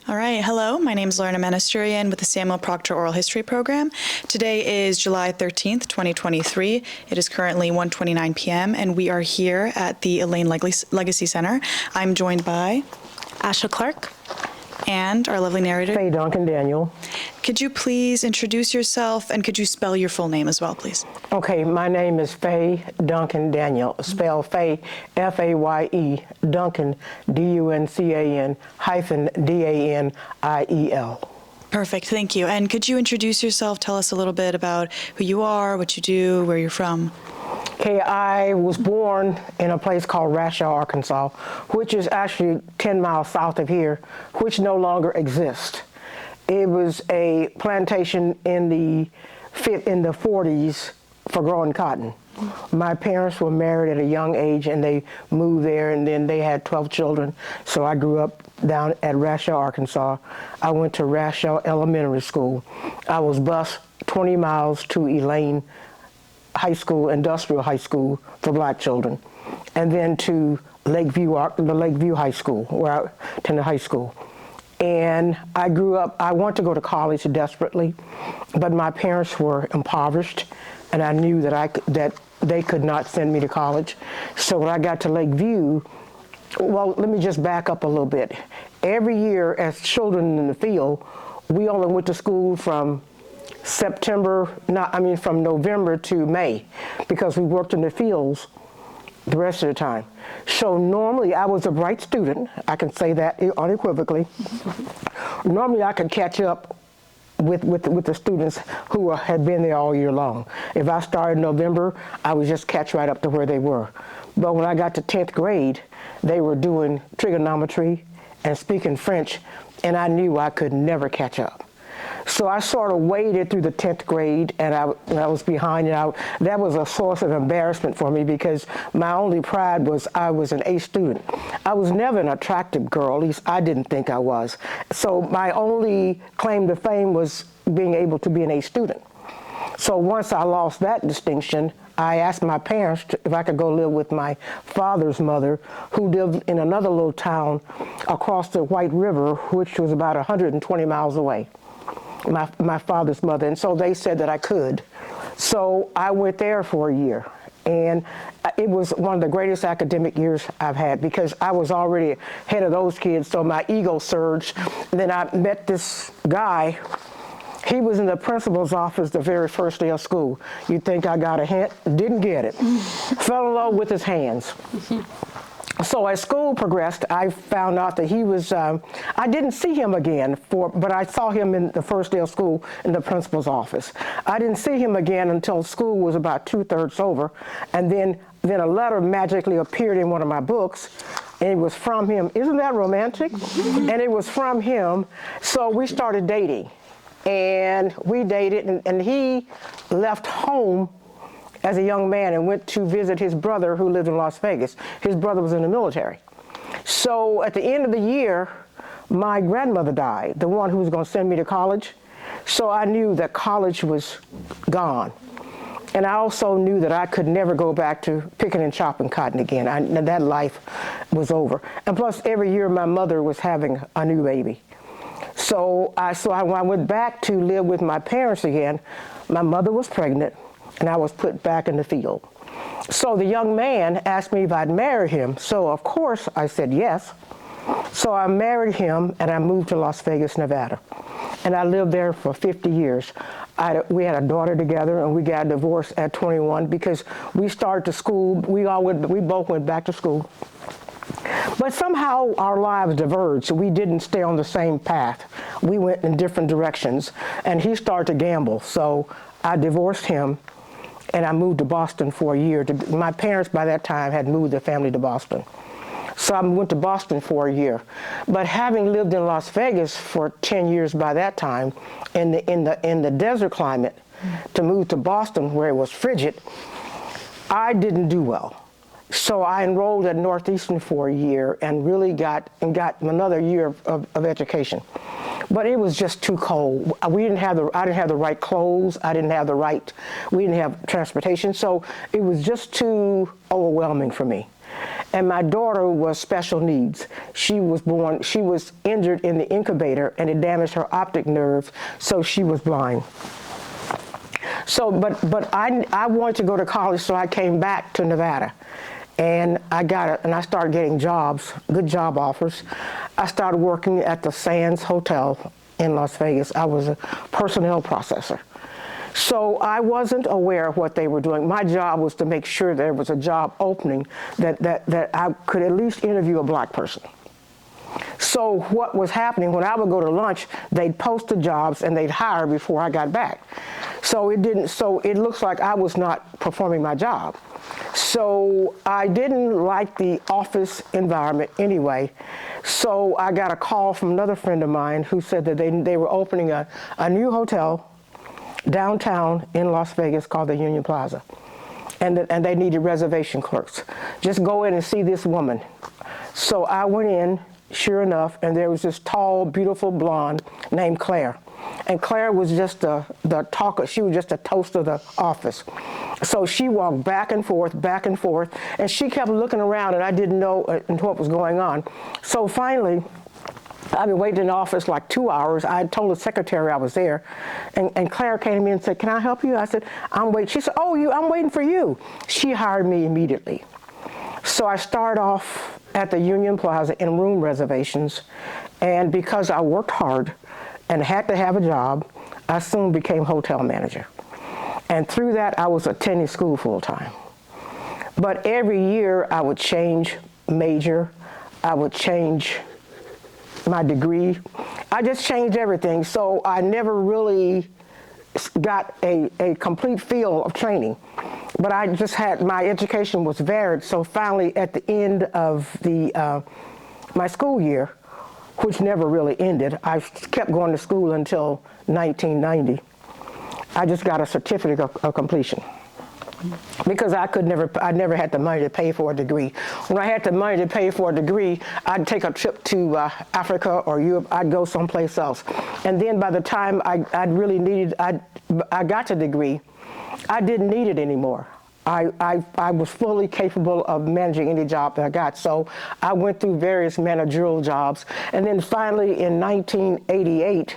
All right, hello, my name is Lorena Manasturean with the Samuel Proctor Oral History Program. Today is July 13th, 2023. It is currently 1:29 p.m. and we are here at the Elaine Legacy Center. I'm joined by Asha, Clarke, and our lovely narrator, Faye Duncan Daniel. Could you please introduce yourself and could you spell your full name as well, please? Okay, my name is Faye Duncan Daniel. Spell Faye, F-A-Y-E, Duncan, D-U-N-C-A-N, hyphen D-A-N-I-E-L. Perfect, thank you. And could you introduce yourself, tell us a little bit about who you are, what you do, where you're from? Okay, I was born in a place called Asha, Arkansas, which is actually 10 miles south of here, which no longer exists. It was a plantation in the 40s for growing cotton. My parents were married at a young age and they moved there, and then they had 12 children. So I grew up down at Asha, Arkansas. I went to Asha Elementary School. I was bused 20 miles to Elaine High School, Industrial High School for black children, and then to the Lakeview High School, where I attended high school. And I grew up, I wanted to go to college desperately, but my parents were impoverished, and I knew that they could not send me to college. So when I got to Lakeview, well, let me just back up a little bit. Every year as children in the field, we only went to school from from November to May, because we worked in the fields the rest of the time. So normally I was a bright student, I can say that unequivocally. Normally I could catch up with the students who had been there all year long. If I started in November, I would just catch right up to where they were. But when I got to 10th grade, they were doing trigonometry and speaking French, and I knew I could never catch up. So I sort of waded through the 10th grade, and I was behind, and that was a source of embarrassment for me, because my only pride was I was an A student. I was never an attractive girl, at least I didn't think I was. So my only claim to fame was being able to be an A student. So once I lost that distinction, I asked my parents if I could go live with my father's mother, who lived in another little town across the White River, which was about 120 miles away. My father's mother, and so they said that I could. So I went there for a year, and it was one of the greatest academic years I've had, because I was already ahead of those kids, so my ego surged. And then I met this guy. He was in the principal's office the very first day of school. You'd think I got a hint, didn't get it. Fell in love with his hands. So as school progressed, I found out that he was, I didn't see him again, but I saw him in the first day of school in the principal's office. I didn't see him again until school was about 2/3 over, and then a letter magically appeared in one of my books, and it was from him. Isn't that romantic? And it was from him, so we started dating. And we dated, and he left home as a young man and went to visit his brother who lived in Las Vegas. His brother was in the military. So at the end of the year, my grandmother died, the one who was going to send me to college. So I knew that college was gone. And I also knew that I could never go back to picking and chopping cotton again. That life was over. And plus, every year my mother was having a new baby. So when I went back to live with my parents again, my mother was pregnant, and I was put back in the field. So the young man asked me if I'd marry him. So of course I said yes. So I married him, and I moved to Las Vegas, Nevada. And I lived there for 50 years. We had a daughter together, and we got divorced at 21 because we started to school. We both went back to school. But somehow our lives diverged. We didn't stay on the same path. We went in different directions, and he started to gamble. So I divorced him, and I moved to Boston for a year. My parents by that time had moved their family to Boston. So I went to Boston for a year. But having lived in Las Vegas for 10 years by that time, in the desert climate, to move to Boston where it was frigid, I didn't do well. So I enrolled at Northeastern for a year and really got another year of education. But it was just too cold. I didn't have the right clothes. We didn't have transportation. So it was just too overwhelming for me. And my daughter was special needs. She was injured in the incubator and it damaged her optic nerve, so she was blind. So, but I wanted to go to college, so I came back to Nevada. And I started getting jobs, good job offers. I started working at the Sands Hotel in Las Vegas. I was a personnel processor. So I wasn't aware of what they were doing. My job was to make sure there was a job opening that I could at least interview a black person. So what was happening, when I would go to lunch, they'd post the jobs and they'd hire before I got back. So it looks like I was not performing my job. So I didn't like the office environment anyway. So I got a call from another friend of mine who said that they were opening a new hotel downtown in Las Vegas called the Union Plaza. And they needed reservation clerks. Just go in and see this woman. So I went in, sure enough, and there was this tall, beautiful blonde named Claire. And Claire was just the talker. She was just a toast of the office. So she walked back and forth, and she kept looking around, and I didn't know what was going on. So finally, I've been waiting in the office like 2 hours. I had told the secretary I was there, and Claire came to me and said, "Can I help you?" I said, "I'm waiting." She said, "Oh, I'm waiting for you." She hired me immediately. So I started off at the Union Plaza in room reservations, and because I worked hard and had to have a job, I soon became hotel manager. And through that, I was attending school full time. But every year, I would change major, I would change my degree. I just changed everything, so I never really got a complete feel of training. But I just had, my education was varied, so finally at the end of my school year, which never really ended, I kept going to school until 1990. I just got a certificate of completion. Because I never had the money to pay for a degree. When I had the money to pay for a degree, I'd take a trip to Africa or Europe, I'd go someplace else. And then by the time I got the degree, I didn't need it anymore. I was fully capable of managing any job that I got. So I went through various managerial jobs. And then finally in 1988,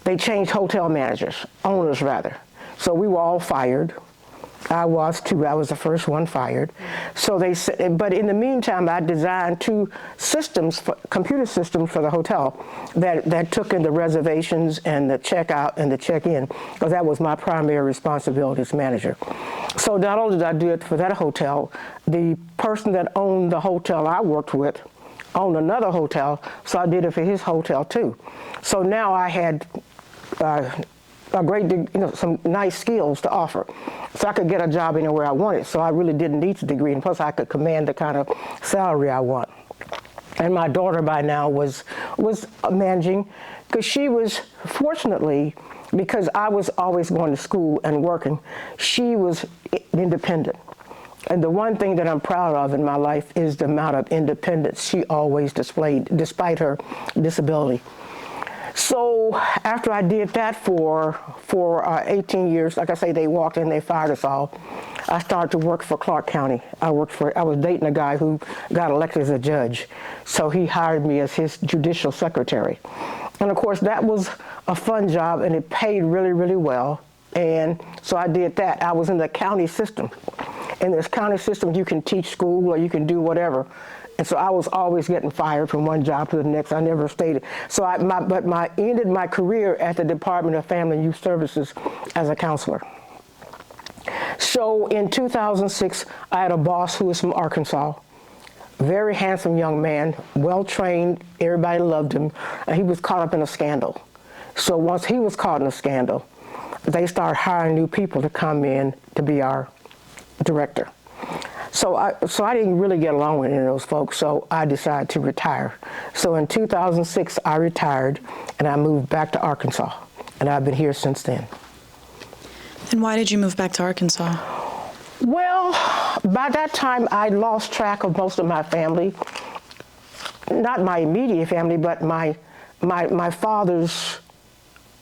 they changed hotel managers, owners rather. So we were all fired. I was too. I was the first one fired. So they said, but in the meantime, I designed two systems, computer systems for the hotel that took in the reservations and the checkout and the check-in, because that was my primary responsibility as manager. So not only did I do it for that hotel, the person that owned the hotel I worked with owned another hotel, so I did it for his hotel too. So now I had a great, some nice skills to offer. So I could get a job anywhere I wanted. So I really didn't need the degree, and plus I could command the kind of salary I want. And my daughter by now was managing, because she was, fortunately, because I was always going to school and working, she was independent. And the one thing that I'm proud of in my life is the amount of independence she always displayed, despite her disability. So after I did that for 18 years, like I say, they walked in, they fired us all. I started to work for Clarke County. I was dating a guy who got elected as a judge. So he hired me as his judicial secretary. And of course, that was a fun job, and it paid really, really well. And so I did that. I was in the county system. In this county system, you can teach school or you can do whatever. And so I was always getting fired from one job to the next. I never stayed. So I ended my career at the Department of Family and Youth Services as a counselor. So in 2006, I had a boss who was from Arkansas. Very handsome young man, well-trained, everybody loved him, and he was caught up in a scandal. So once he was caught in a scandal, they started hiring new people to come in to be our director. So I didn't really get along with any of those folks, so I decided to retire. So in 2006, I retired, and I moved back to Arkansas, and I've been here since then. And why did you move back to Arkansas? Well, by that time, I lost track of most of my family. Not my immediate family, but my father's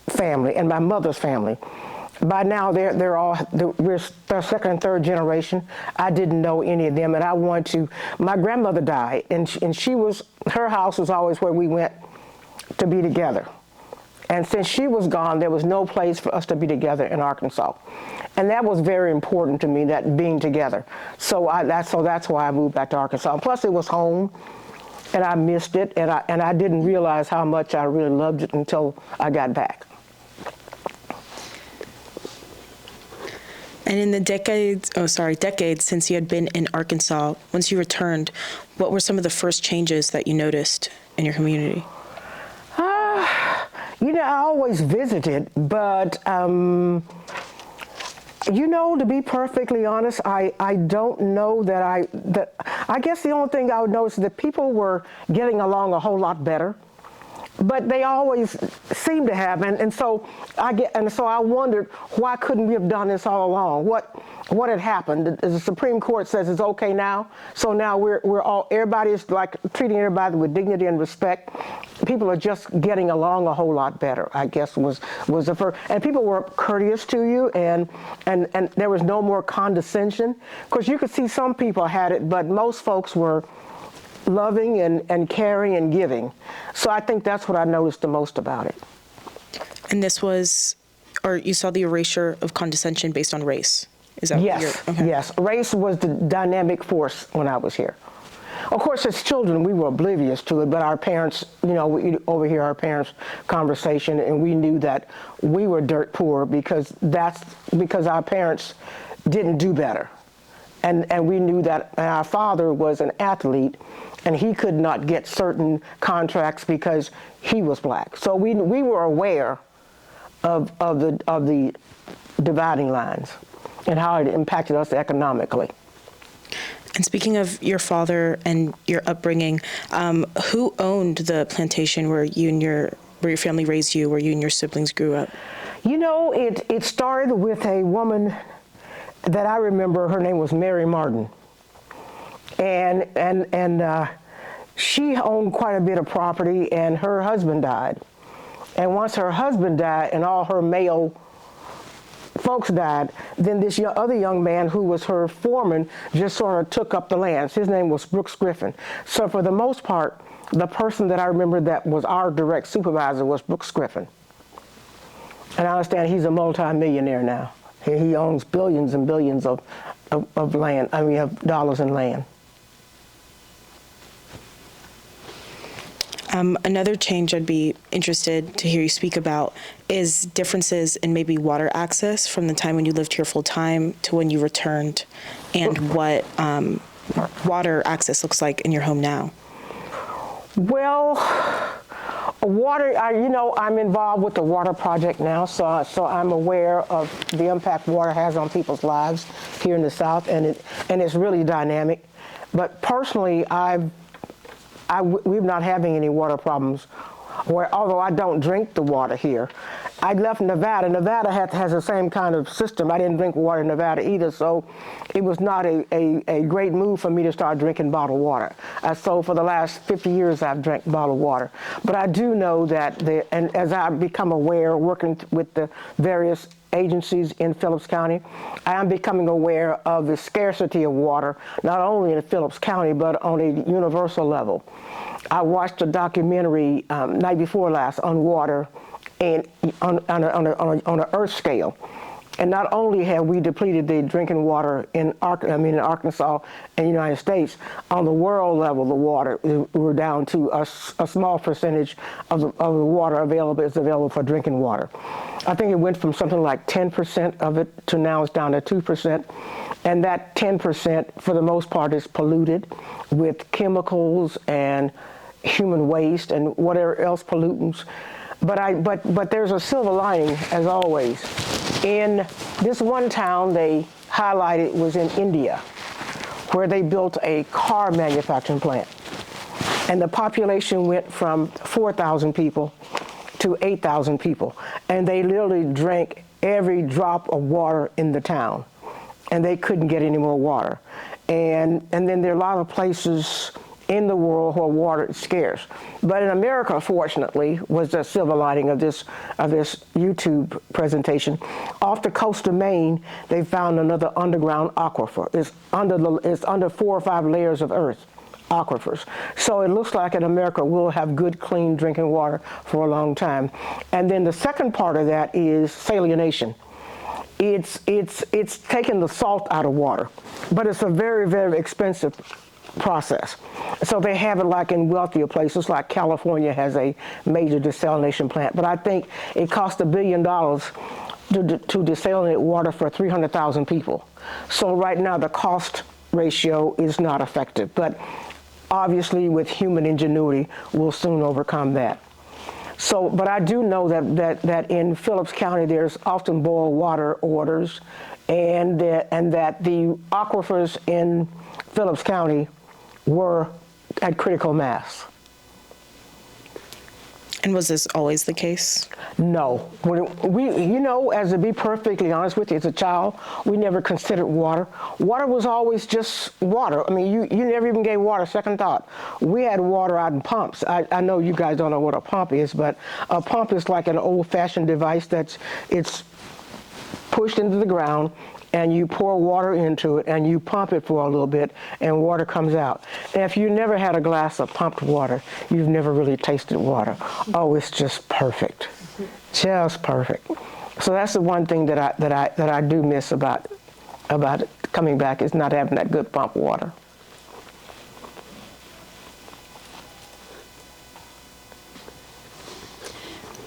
family and my mother's family. By now, we're second and third generation. I didn't know any of them, and I wanted to. My grandmother died, and her house was always where we went to be together. And since she was gone, there was no place for us to be together in Arkansas. And that was very important to me, that being together. So that's why I moved back to Arkansas. And plus, it was home, and I missed it, and I didn't realize how much I really loved it until I got back. And in the decades since you had been in Arkansas, once you returned, what were some of the first changes that you noticed in your community? I always visited, but, to be perfectly honest, I don't know that I guess the only thing I would notice is that people were getting along a whole lot better. But they always seem to have, and so I wondered, why couldn't we have done this all along? What had happened? The Supreme Court says it's okay now, so now everybody's like treating everybody with dignity and respect. People are just getting along a whole lot better, I guess was the first. And people were courteous to you, and there was no more condescension. Of course, you could see some people had it, but most folks were loving and caring and giving. So I think that's what I noticed the most about it. And you saw the erasure of condescension based on race? Is that yes, okay. Yes. Race was the dynamic force when I was here. Of course, as children, we were oblivious to it, but our parents, we overhear our parents' conversation, and we knew that we were dirt poor because our parents didn't do better. And we knew that our father was an athlete, and he could not get certain contracts because he was black. So we were aware of the dividing lines and how it impacted us economically. And speaking of your father and your upbringing, who owned the plantation where your family raised you, where you and your siblings grew up? It started with a woman that I remember. Her name was Mary Martin, and she owned quite a bit of property, and her husband died. And once her husband died and all her male folks died, then this other young man who was her foreman just sort of took up the lands. His name was Brooks Griffin. So for the most part, the person that I remember that was our direct supervisor was Brooks Griffin. And I understand he's a multi-millionaire now. He owns billions and billions of land, of dollars in land. Another change I'd be interested to hear you speak about is differences in maybe water access from the time when you lived here full time to when you returned, and what water access looks like in your home now. Well, water, I'm involved with the water project now, so I'm aware of the impact water has on people's lives here in the South, and it's really dynamic. But personally, we're not having any water problems. Although I don't drink the water here. I left Nevada. Nevada has the same kind of system. I didn't drink water in Nevada either, so it was not a great move for me to start drinking bottled water. So for the last 50 years, I've drank bottled water. But I do know that, and as I've become aware, working with the various agencies in Phillips County, I am becoming aware of the scarcity of water, not only in Phillips County, but on a universal level. I watched a documentary night before last on water and on an Earth scale. And not only have we depleted the drinking water in Arkansas and the United States, on the world level, the water, we're down to a small percentage of the water is available for drinking water. I think it went from something like 10% of it to now it's down to 2%. And that 10%, for the most part, is polluted with chemicals and human waste and whatever else pollutants. But there's a silver lining, as always. In this one town they highlighted was in India, where they built a car manufacturing plant. And the population went from 4,000 people to 8,000 people. And they literally drank every drop of water in the town. And they couldn't get any more water. And then there are a lot of places in the world where water is scarce. But in America, fortunately, was the silver lining of this YouTube presentation. Off the coast of Maine, they found another underground aquifer. It's under 4 or 5 layers of earth, aquifers. So it looks like in America we'll have good, clean drinking water for a long time. And then the second part of that is salination. It's taking the salt out of water, but it's a very, very expensive process. So they have it like in wealthier places, like California has a major desalination plant. But I think it costs $1 billion to desalinate water for 300,000 people. So right now the cost ratio is not effective. But obviously with human ingenuity, we'll soon overcome that. So, but I do know that in Phillips County there's often boil water orders, and that the aquifers in Phillips County were at critical mass. And was this always the case? No. As to be perfectly honest with you, as a child, we never considered water. Water was always just water. I mean, you never even gave water a second thought. We had water out in pumps. I know you guys don't know what a pump is, but a pump is like an old-fashioned device it's pushed into the ground, and you pour water into it, and you pump it for a little bit, and water comes out. And if you never had a glass of pumped water, you've never really tasted water. Oh, it's just perfect, just perfect. So that's the one thing that I do miss about coming back, is not having that good pumped water.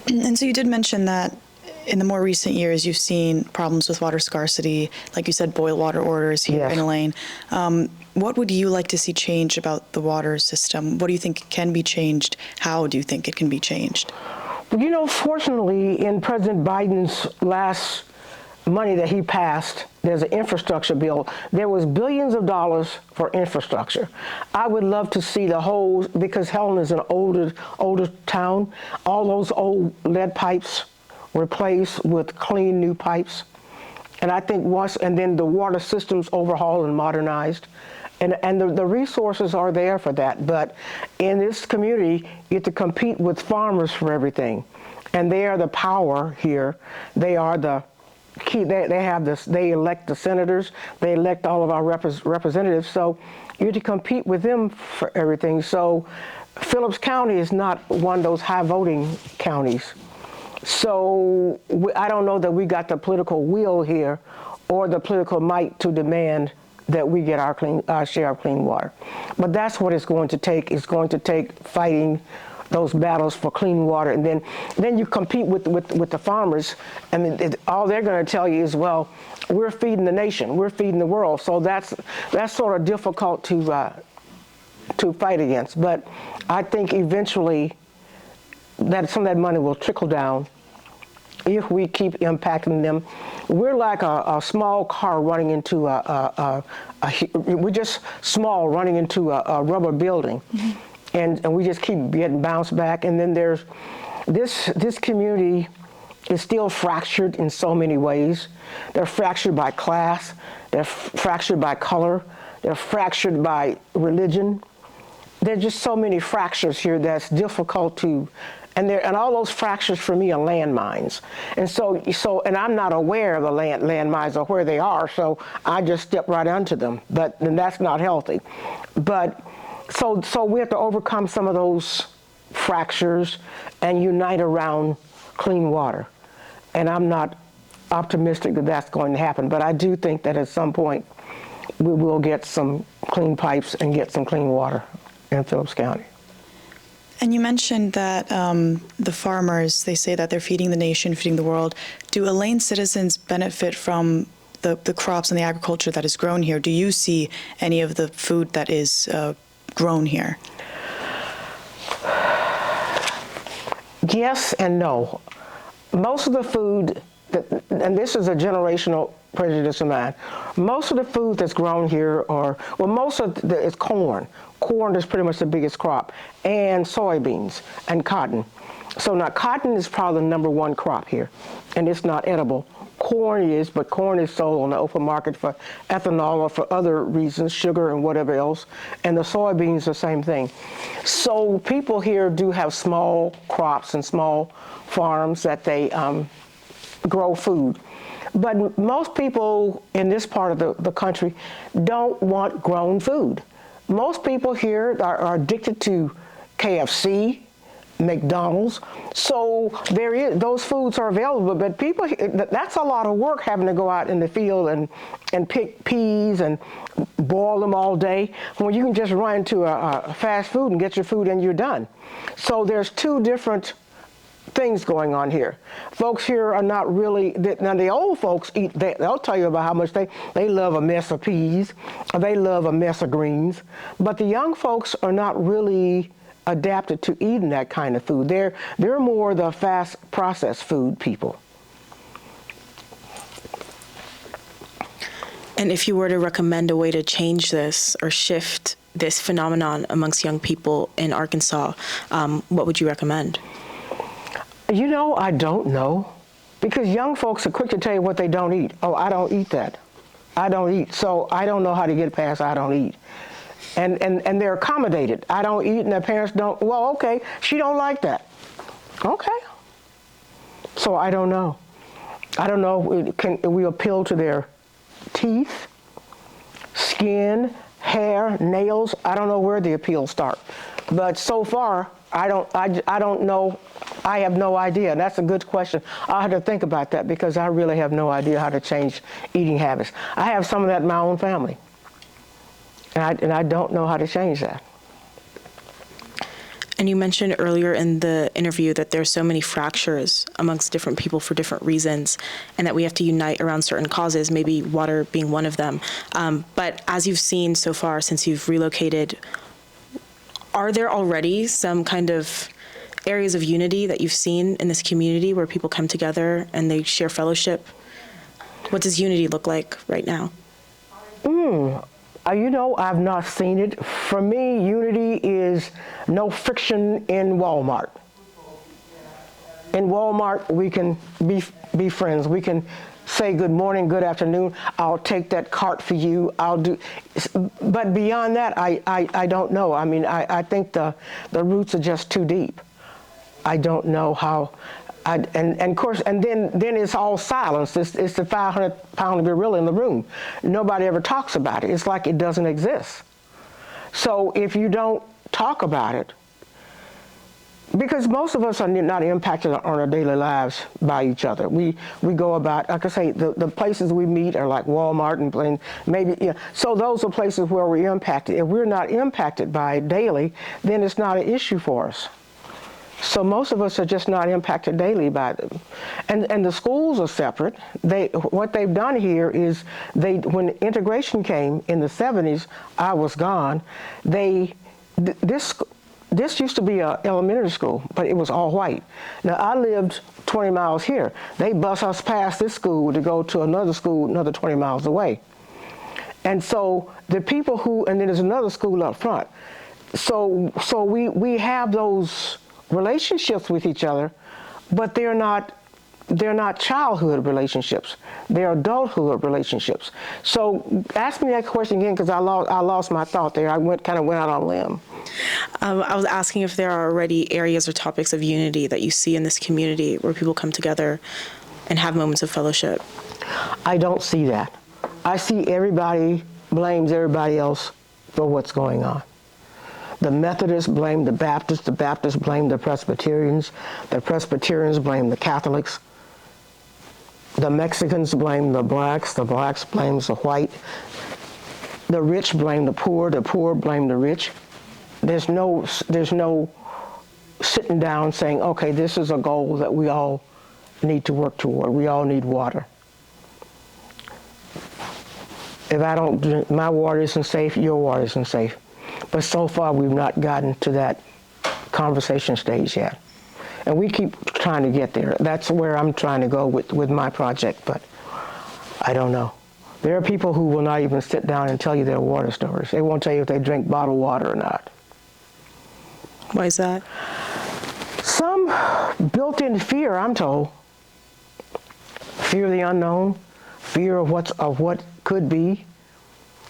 And so you did mention that in the more recent years, you've seen problems with water scarcity, like you said, boil water orders here in Elaine. What would you like to see change about the water system? What do you think can be changed? How do you think it can be changed? Fortunately, in President Biden's last money that he passed, there's an infrastructure bill. There was billions of dollars for infrastructure. I would love to see the whole, because Helen is an older town, all those old lead pipes replaced with clean new pipes. And I think and then the water systems overhauled and modernized. And the resources are there for that. But in this community, you have to compete with farmers for everything. And they are the power here. They are the key. They have this, they elect the senators, they elect all of our representatives. So you have to compete with them for everything. So Phillips County is not one of those high voting counties. So I don't know that we got the political will here or the political might to demand that we get our share of clean water. But that's what it's going to take. It's going to take fighting those battles for clean water. And then you compete with the farmers. I mean, all they're going to tell you is, well, we're feeding the nation, we're feeding the world. So that's sort of difficult to fight against. But I think eventually that some of that money will trickle down if we keep impacting them. We're like a small car running into we're just small running into a rubber building. Mm-hmm. And we just keep getting bounced back. And then there's this community is still fractured in so many ways. They're fractured by class, they're fractured by color, they're fractured by religion. There's just so many fractures here that's difficult to, and all those fractures for me are landmines. And so and I'm not aware of the landmines or where they are, so I just step right onto them. But then that's not healthy. But so we have to overcome some of those fractures and unite around clean water. And I'm not optimistic that that's going to happen, but I do think that at some point we will get some clean pipes and get some clean water in Phillips County. And you mentioned that the farmers, they say that they're feeding the nation, feeding the world. Do Elaine citizens benefit from the crops and the agriculture that is grown here? Do you see any of the food that is grown here? Yes and no. Most of the food and this is a generational prejudice of mine, most of the food that's grown here is corn. Corn is pretty much the biggest crop, and soybeans and cotton. So now cotton is probably the number one crop here, and it's not edible. Corn is, but corn is sold on the open market for ethanol or for other reasons, sugar and whatever else, and the soybeans the same thing. So people here do have small crops and small farms that they grow food. But most people in this part of the country don't want grown food. Most people here are addicted to KFC, McDonald's, so those foods are available, but people, that's a lot of work having to go out in the field and pick peas and boil them all day, when you can just run into a fast food and get your food and you're done. So there's two different things going on here. Folks here are not really, now the old folks eat, they'll tell you about how much they love a mess of peas, or they love a mess of greens, but the young folks are not really adapted to eating that kind of food. They're more the fast processed food people. And if you were to recommend a way to change this or shift this phenomenon amongst young people in Arkansas, what would you recommend? You know, I don't know, because young folks are quick to tell you what they don't eat. Oh, I don't eat that. I don't eat, so I don't know how to get past I don't eat. And they're accommodated. I don't eat, and their parents don't. Well, okay, she don't like that. Okay. So I don't know. I don't know. Can we appeal to their teeth, skin, hair, nails? I don't know where the appeals start. But so far, I don't know. I have no idea. And that's a good question. I'll have to think about that, because I really have no idea how to change eating habits. I have some of that in my own family. And I don't know how to change that. And you mentioned earlier in the interview that there's so many fractures amongst different people for different reasons, and that we have to unite around certain causes, maybe water being one of them. But as you've seen so far since you've relocated, are there already some kind of areas of unity that you've seen in this community where people come together and they share fellowship? What does unity look like right now? You know, I've not seen it. For me, unity is no friction in Walmart. In Walmart, we can be friends. We can say good morning, good afternoon. I'll take that cart for you. I'll do. But beyond that, I don't know. I mean, I think the roots are just too deep. I don't know how. And of course, and then it's all silence. It's the 500-pound gorilla in the room. Nobody ever talks about it. It's like it doesn't exist. So if you don't talk about it, because most of us are not impacted on our daily lives by each other. We go about, like I say, the places we meet are like Walmart and maybe, you know, so those are places where we're impacted. If we're not impacted by it daily, then it's not an issue for us. So most of us are just not impacted daily by them. And the schools are separate. What they've done here is when integration came in the 70s, I was gone, this used to be an elementary school, but it was all white. Now I lived 20 miles here. They bus us past this school to go to another school another 20 miles away. And so the people and then there's another school up front. So we have those relationships with each other, but they're not childhood relationships. They're adulthood relationships. So ask me that question again, because I lost my thought there. I kind of went out on a limb. I was asking if there are already areas or topics of unity that you see in this community where people come together and have moments of fellowship. I don't see that. I see everybody blames everybody else for what's going on. The Methodists blame the Baptists blame the Presbyterians blame the Catholics, the Mexicans blame the blacks blame the white, the rich blame the poor blame the rich. There's no sitting down saying, okay, this is a goal that we all need to work toward. We all need water. If I don't drink, my water isn't safe, your water isn't safe. But so far, we've not gotten to that conversation stage yet. And we keep trying to get there. That's where I'm trying to go with my project, but I don't know. There are people who will not even sit down and tell you their water stories. They won't tell you if they drink bottled water or not. Why is that? Some built-in fear, I'm told. Fear of the unknown, fear of what could be,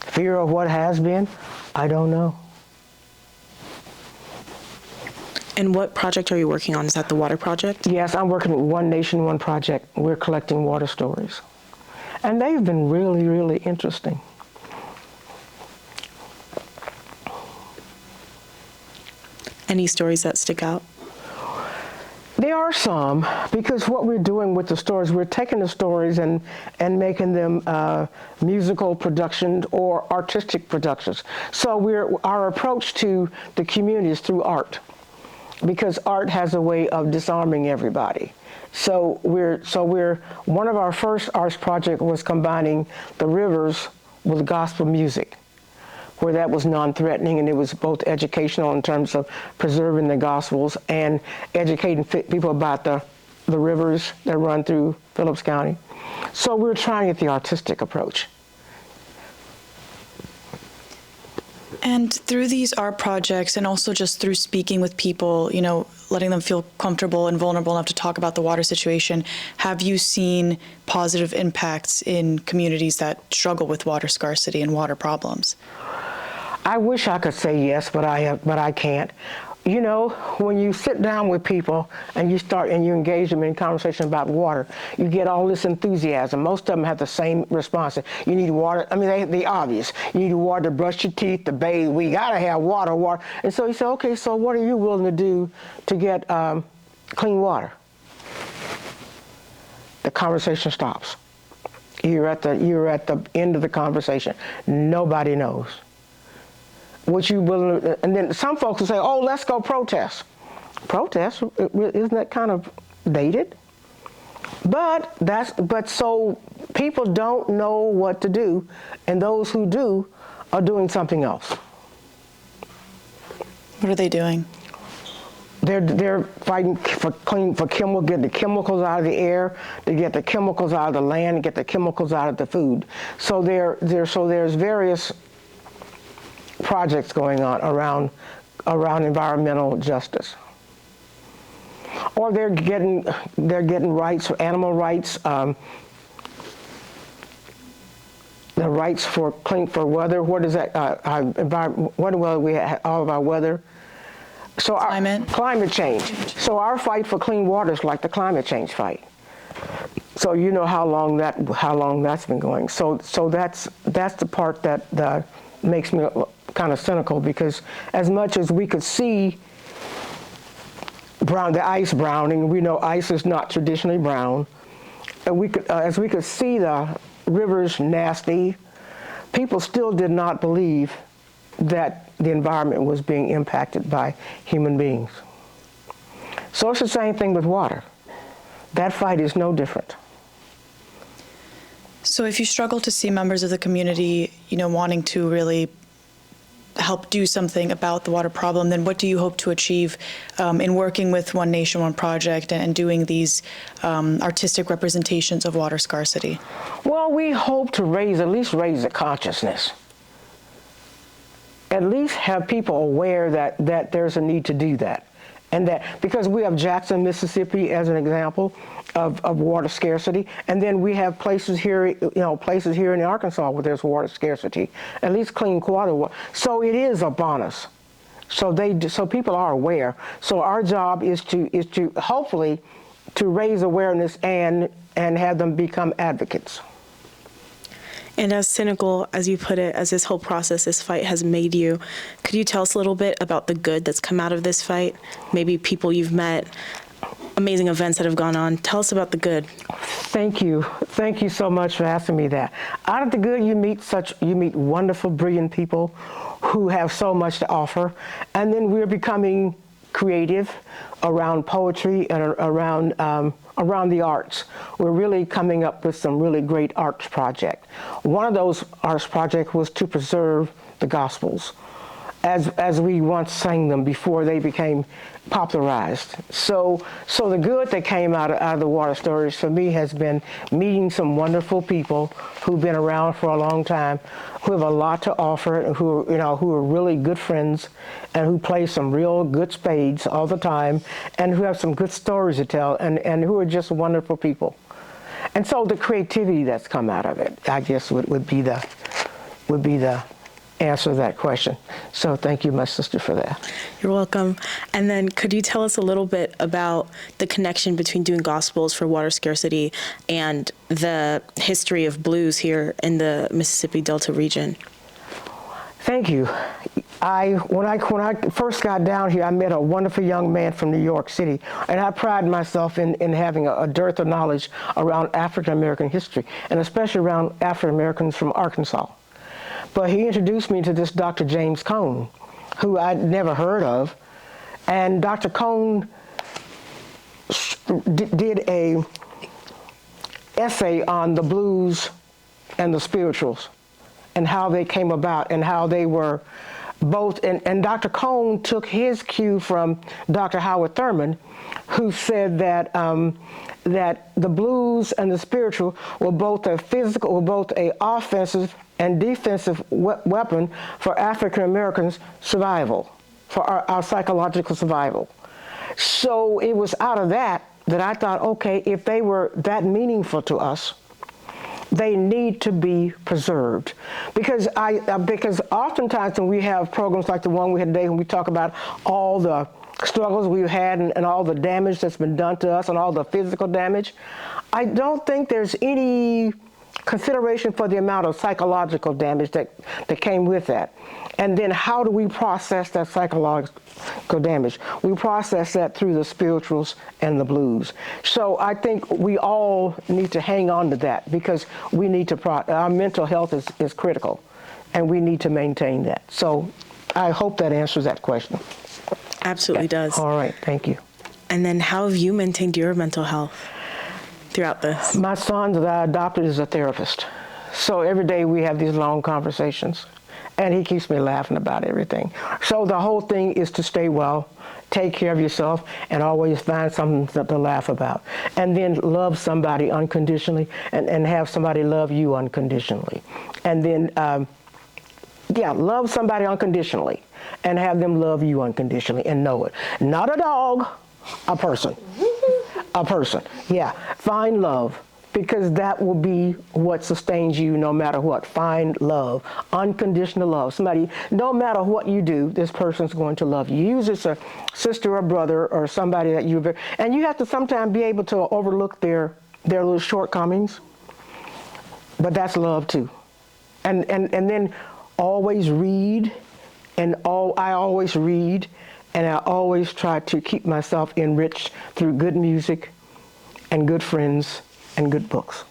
fear of what has been. I don't know. And what project are you working on? Is that the water project? Yes, I'm working with One Nation, One Project. We're collecting water stories. And they've been really, really interesting. Any stories that stick out? There are some, because what we're doing with the stories, we're taking the stories and making them musical productions or artistic productions. So our approach to the community is through art, because art has a way of disarming everybody. So one of our first arts project was combining the rivers with gospel music, where that was non-threatening, and it was both educational in terms of preserving the Gospels and educating people about the rivers that run through Phillips County. So we're trying the artistic approach. And through these art projects, and also just through speaking with people, letting them feel comfortable and vulnerable enough to talk about the water situation, have you seen positive impacts in communities that struggle with water scarcity and water problems? I wish I could say yes, but I can't. When you sit down with people and you engage them in conversation about water, you get all this enthusiasm. Most of them have the same response. You need water. I mean, the obvious. You need water to brush your teeth, to bathe. We gotta have water. And so you say, okay, so what are you willing to do to get clean water? The conversation stops. You're at the end of the conversation. Nobody knows. What you willing to, and then some folks will say, oh, let's go protest. Protest? Isn't that kind of dated? But so people don't know what to do, and those who do are doing something else. What are they doing? They're fighting for get the chemicals out of the air, to get the chemicals out of the land, to get the chemicals out of the food. So there's various projects going on around environmental justice. Or they're getting rights, animal rights, the rights for weather. What is that? We have all of our weather. So climate change. So our fight for clean water is like the climate change fight. So you know how long that's been going. So that's the part that makes me kind of cynical, because as much as we could see the ice browning, we know ice is not traditionally brown, and as we could see the rivers nasty, people still did not believe that the environment was being impacted by human beings. So it's the same thing with water. That fight is no different. So if you struggle to see members of the community, wanting to really help do something about the water problem, then what do you hope to achieve in working with One Nation, One Project and doing these artistic representations of water scarcity? Well, we hope to at least raise the consciousness. At least have people aware that there's a need to do that. And that, because we have Jackson, Mississippi as an example of water scarcity, and then we have places here in Arkansas where there's water scarcity, at least clean water. So it is upon us. So people are aware. So our job is to hopefully to raise awareness and have them become advocates. And as cynical as you put it, as this whole process, this fight has made you, could you tell us a little bit about the good that's come out of this fight? Maybe people you've met, amazing events that have gone on. Tell us about the good. Thank you. Thank you so much for asking me that. Out of the good, you meet wonderful, brilliant people who have so much to offer. And then we're becoming creative around poetry and around the arts. We're really coming up with some really great arts projects. One of those arts projects was to preserve the Gospels. as we once sang them before they became popularized. So the good that came out of the water stories for me has been meeting some wonderful people who've been around for a long time, who have a lot to offer, and who are really good friends, and who play some real good spades all the time, and who have some good stories to tell, and who are just wonderful people. And so the creativity that's come out of it, I guess, would be the answer to that question. So thank you, my sister, for that. You're welcome. And then could you tell us a little bit about the connection between doing gospels for water scarcity and the history of blues here in the Mississippi Delta region? Thank you. When I first got down here, I met a wonderful young man from New York City, and I pride myself in having a dearth of knowledge around African American history, and especially around African Americans from Arkansas. But he introduced me to this Dr. James Cone, who I'd never heard of, and Dr. Cone did a essay on the blues and the spirituals, and how they came about, and how they were both, and Dr. Cone took his cue from Dr. Howard Thurman, who said that that the blues and the spiritual were both a offensive and defensive weapon for African Americans' survival, for our psychological survival. So it was out of that I thought, okay, if they were that meaningful to us, they need to be preserved. Because oftentimes when we have programs like the one we had today, when we talk about all the struggles we've had and all the damage that's been done to us and all the physical damage, I don't think there's any consideration for the amount of psychological damage that came with that. And then how do we process that psychological damage? We process that through the spirituals and the blues. So I think we all need to hang on to that, because we need to, our mental health is critical, and we need to maintain that. So I hope that answers that question. Absolutely does. All right, thank you. And then how have you maintained your mental health throughout this? My son that I adopted is a therapist. So every day we have these long conversations, and he keeps me laughing about everything. So the whole thing is to stay well, take care of yourself, and always find something to laugh about. And then love somebody unconditionally, and have somebody love you unconditionally. And then, love somebody unconditionally, and have them love you unconditionally, and know it. Not a dog, a person. A person, yeah. Find love, because that will be what sustains you no matter what. Find love, unconditional love. Somebody, no matter what you do, this person's going to love you. Usually it's a sister or brother or somebody that you've, and you have to sometimes be able to overlook their little shortcomings, but that's love too. And then always read, I always read, and I always try to keep myself enriched through good music and good friends and good books.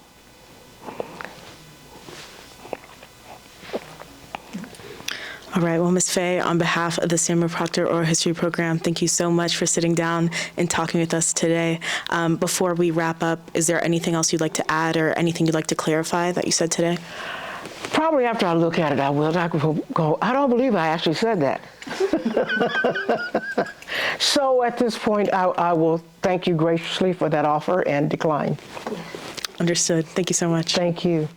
All right, well, Ms. Faye, on behalf of the Samuel Proctor Oral History Program, thank you so much for sitting down and talking with us today. Before we wrap up, is there anything else you'd like to add or anything you'd like to clarify that you said today? Probably after I look at it, I will. I will go, I don't believe I actually said that. So at this point, I will thank you graciously for that offer and decline. Understood. Thank you so much. Thank you.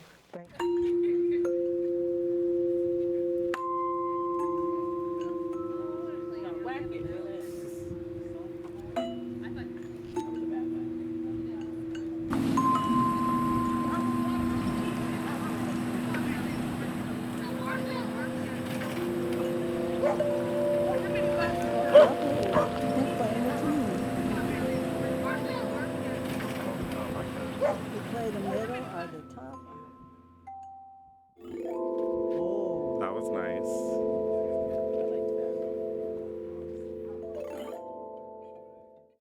That was nice.